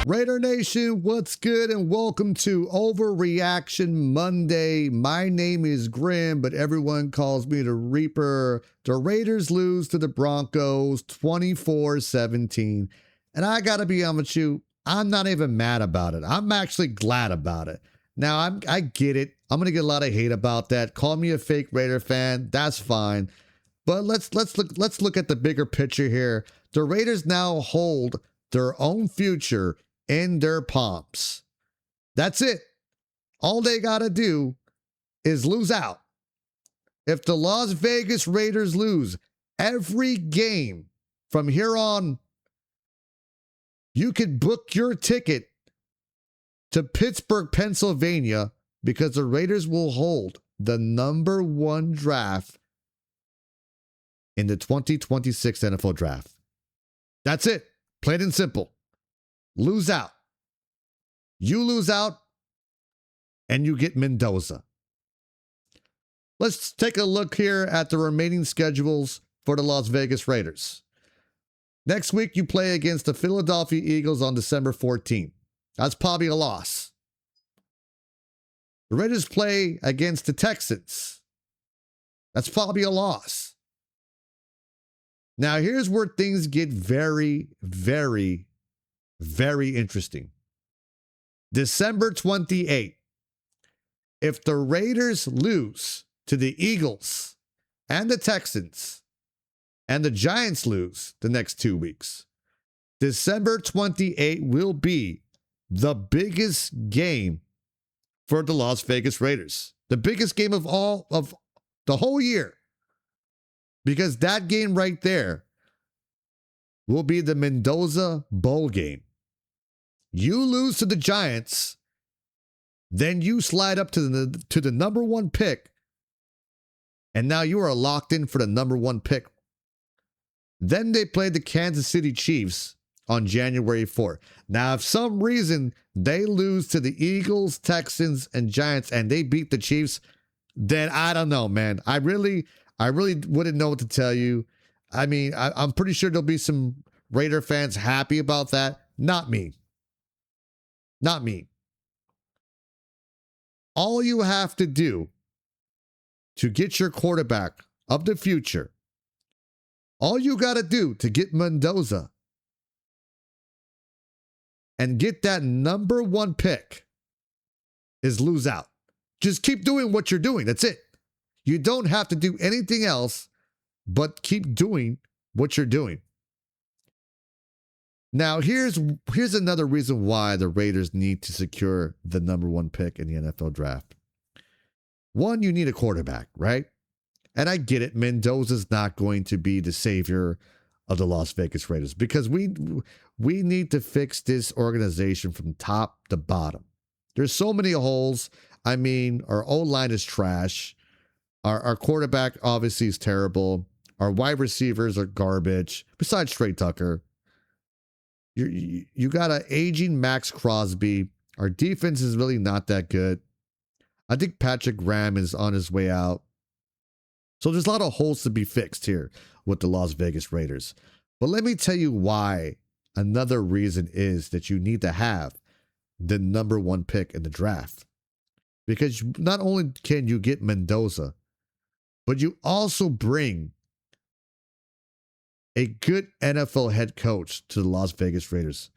Raider Nation, what's good? And welcome to Overreaction Monday. My name is Grim, but everyone calls me the Reaper. The Raiders lose to the Broncos 24-17. And I gotta be honest with you, I'm not even mad about it. I'm actually glad about it. Now, I get it. I'm gonna get a lot of hate about that. Call me a fake Raider fan. That's fine. But let's look at the bigger picture here. The Raiders now hold their own future in their palms. That's it. All they got to do is lose out. If the Las Vegas Raiders lose every game from here on, you could book your ticket to Pittsburgh, Pennsylvania, because the Raiders will hold the #1 draft in the 2026 NFL draft. That's it. Plain and simple. Lose out. You lose out, and you get Mendoza. Let's take a look here at the remaining schedules for the Las Vegas Raiders. Next week, you play against the Philadelphia Eagles on December 14th. That's probably a loss. The Raiders play against the Texans. That's probably a loss. Now, here's where things get very, very, very interesting. December 28th. If the Raiders lose to the Eagles and the Texans and the Giants lose the next 2 weeks, December 28th will be the biggest game for the Las Vegas Raiders. The biggest game of the whole year. Because that game right there will be the Mendoza Bowl game. You lose to the Giants, then you slide up to the #1 pick, and now you are locked in for the #1 pick. Then they play the Kansas City Chiefs on January 4th. Now, if some reason they lose to the Eagles, Texans, and Giants, and they beat the Chiefs, then I don't know, man. I really wouldn't know what to tell you. I mean, I'm pretty sure there'll be some Raider fans happy about that. Not me. Not me. All you have to do to get your quarterback of the future, all you got to do to get Mendoza and get that #1 pick is lose out. Just keep doing what you're doing. That's it. You don't have to do anything else but keep doing what you're doing. Now, here's another reason why the Raiders need to secure the #1 pick in the NFL draft. One, you need a quarterback, right? And I get it. Mendoza's not going to be the savior of the Las Vegas Raiders because we need to fix this organization from top to bottom. There's so many holes. I mean, our O-line is trash. Our quarterback obviously is terrible. Our wide receivers are garbage. Besides Trey Tucker, you got an aging Max Crosby. Our defense is really not that good. I think Patrick Graham is on his way out. So there's a lot of holes to be fixed here with the Las Vegas Raiders. But let me tell you why another reason is that you need to have the #1 pick in the draft. Because not only can you get Mendoza, but you also bring a good NFL head coach to the Las Vegas Raiders.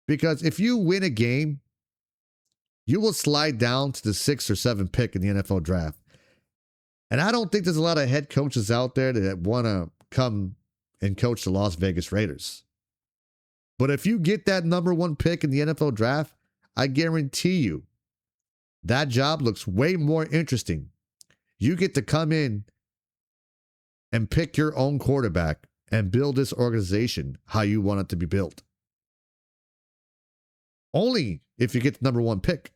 Because if you win a game, you will slide down to the 6th or 7th pick in the NFL draft. And I don't think there's a lot of head coaches out there that want to come and coach the Las Vegas Raiders. But if you get that #1 pick in the NFL draft, I guarantee you that job looks way more interesting. You get to come in and pick your own quarterback and build this organization how you want it to be built. Only if you get the #1 pick.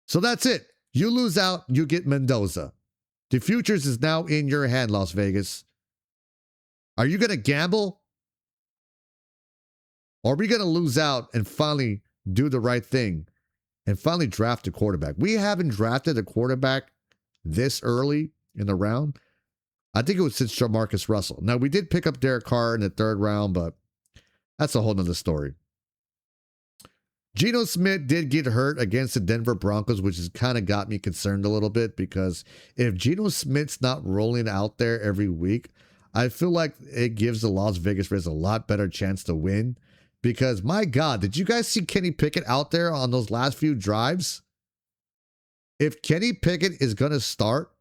So that's it. You lose out, you get Mendoza. The futures is now in your hand, Las Vegas. Are you going to gamble? Or are we going to lose out and finally do the right thing and finally draft a quarterback? We haven't drafted a quarterback this early in the round. I think it was since Jamarcus Russell. Now, we did pick up Derek Carr in the 3rd round, but That's a whole nother story. Geno Smith did get hurt against the Denver Broncos, which has kind of got me concerned a little bit, because if Geno Smith's not rolling out there every week, I feel like it gives the Las Vegas Raiders a lot better chance to win. Because, my God, did you guys see Kenny Pickett out there on those last few drives? If Kenny Pickett is going to start,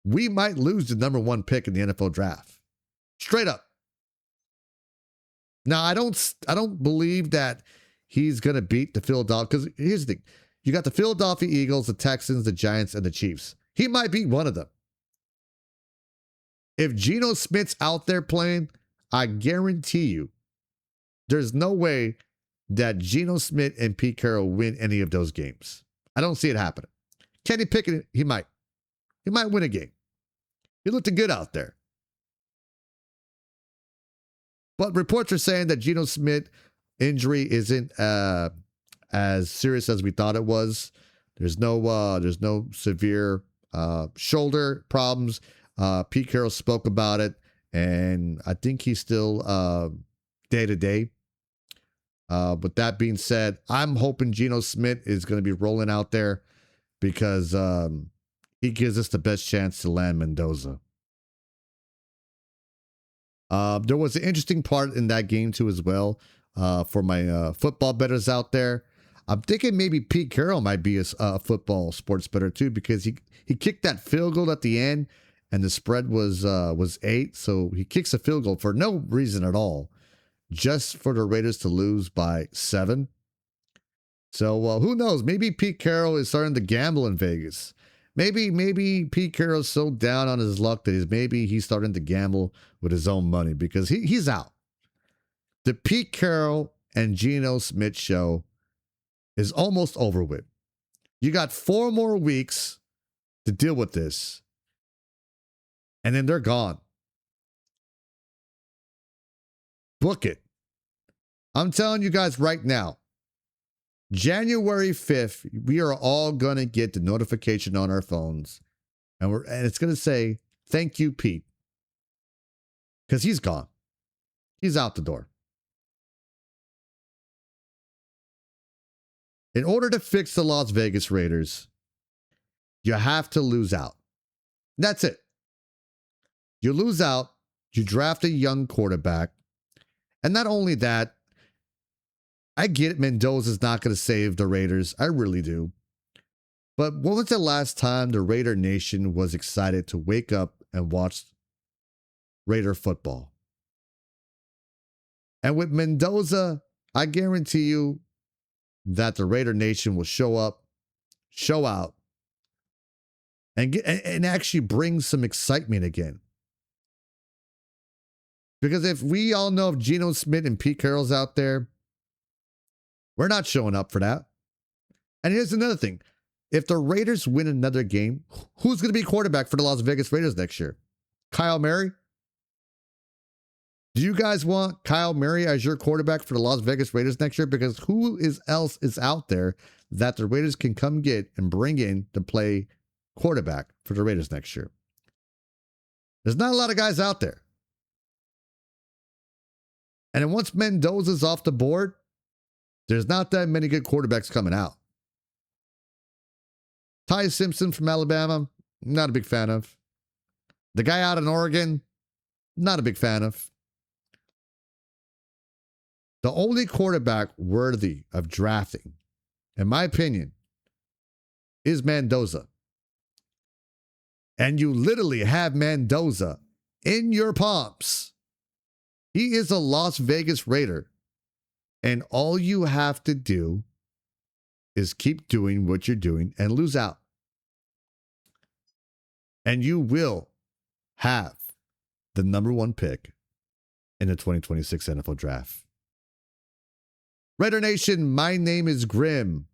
we might lose the #1 pick in the NFL draft. Straight up. Now, I don't believe that he's going to beat the Philadelphia, because here's the thing. You got the Philadelphia Eagles, the Texans, the Giants, and the Chiefs. He might beat one of them. If Geno Smith's out there playing, I guarantee you there's no way that Geno Smith and Pete Carroll win any of those games. I don't see it happening. Kenny Pickett, he might. He might win a game. He looked good out there. But reports are saying that Geno Smith injury isn't as serious as we thought it was. There's no severe shoulder problems. Pete Carroll spoke about it, and I think he's still day to day. With that being said, I'm hoping Geno Smith is going to be rolling out there, because he gives us the best chance to land Mendoza. There was an interesting part in that game too as well, for my football bettors out there. I'm thinking maybe Pete Carroll might be a football sports bettor too, because he kicked that field goal at the end, and the spread was 8. So he kicks a field goal for no reason at all, just for the Raiders to lose by 7. So who knows? Maybe Pete Carroll is starting to gamble in Vegas. Maybe Pete Carroll's so down on his luck that he's starting to gamble with his own money, because he's out. The Pete Carroll and Geno Smith show is almost over with. You got 4 more weeks to deal with this, and then they're gone. Book it. I'm telling you guys right now, January 5th, we are all going to get the notification on our phones, and it's going to say, "Thank you, Pete." Because he's gone. He's out the door. In order to fix the Las Vegas Raiders, you have to lose out. That's it. You lose out, you draft a young quarterback, and not only that, I get it, Mendoza's not going to save the Raiders. I really do. But when was the last time the Raider Nation was excited to wake up and watch Raider football? And with Mendoza, I guarantee you that the Raider Nation will show up, show out, and actually bring some excitement again. Because if we all know if Geno Smith and Pete Carroll's out there, we're not showing up for that. And here's another thing. If the Raiders win another game, who's going to be quarterback for the Las Vegas Raiders next year? Kyle Murray? Do you guys want Kyle Murray as your quarterback for the Las Vegas Raiders next year? Because who else is out there that the Raiders can come get and bring in to play quarterback for the Raiders next year? There's not a lot of guys out there. And then once Mendoza's off the board, there's not that many good quarterbacks coming out. Ty Simpson from Alabama, not a big fan of. The guy out in Oregon, not a big fan of. The only quarterback worthy of drafting, in my opinion, is Mendoza. And you literally have Mendoza in your palms. He is a Las Vegas Raider. And all you have to do is keep doing what you're doing and lose out. And you will have the #1 pick in the 2026 NFL Draft. Raider Nation, my name is Grim,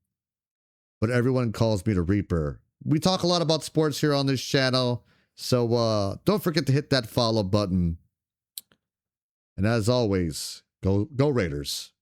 but everyone calls me the Reaper. We talk a lot about sports here on this channel, so don't forget to hit that follow button. And as always, go Raiders.